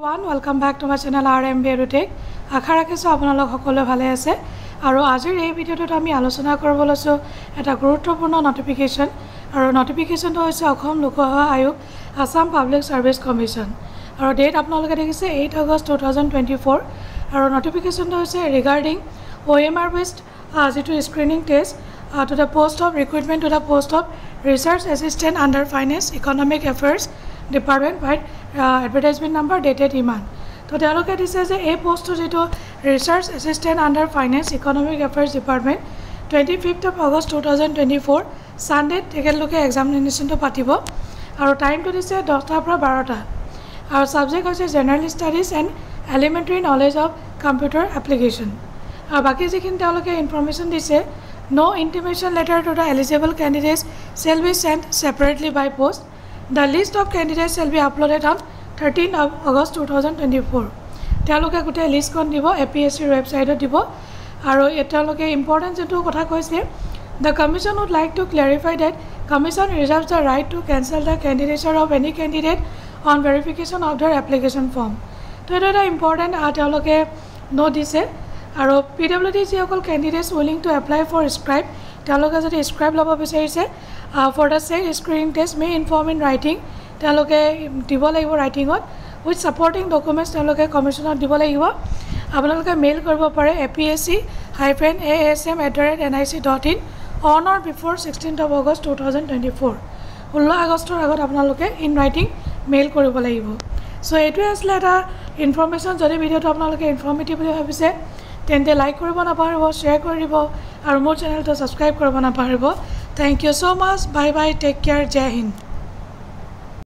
Welcome back to my channel RMB EduTech. আশা ৰাখিছো আপোনালোক সকলো ভালে আছে আৰু আজিৰ এই ভিডিঅ'টোত আমি আলোচনা কৰিব লৈছো এটা গুৰুত্বপূৰ্ণ নটিফিকেশন আৰু নটিফিকেশনটো হৈছে অসম লোকসেৱা আয়োগ আসাম পাব্লিক সাৰ্ভিস কমিশন আৰু ডেট আপোনালোকে দেখিছে 8 আগষ্ট 2024 আৰু নটিফিকেশনটো হৈছে ৰিগাৰ্ডিং OMR based যেটো screening test to the post of recruitment to the post of research assistant under finance economic affairs department by advertisement number dated iman to teloke dise je ei post to jeto research assistant under finance economic affairs department 25th of August 2024 Sunday tekeloke examination to patibo aru time to dise 10 ta pra 12 ta aru subject hoise general studies and elementary knowledge of computer application aru baki jekhin teloke information dise no intimation letter to the eligible candidates shall be sent separately by post. The list of candidates shall be uploaded on 13th of August 2024. Teloke gote list kon dibo APSC website dibo aro etaloke important jeto kotha koise the commission would like to clarify that commission reserves the right to cancel the candidature of any candidate on verification of their application form. To eta important teloke no dise aro PWD jekol candidates willing to apply for scribe teloke jodi scribe lobo bicharise for the said screening test may inform in writing teloke dibo lagibo writing ot with supporting documents teloke commissioner dibo lagibo apnaloke mail koribo pare apsc-asm@nic.in on or before 16th of August 2024 16 আগষ্টৰ আগত apnaloke in writing mail koribo lagibo so etu asle eta information jodi video to apnaloke informative boli bhabise তেন্তে like কৰিব নাপাহৰিব share কৰিব আৰু মোৰ চেনেলটো subscribe কৰিব নাপাহৰিব thank you so much bye bye take care Jai Hind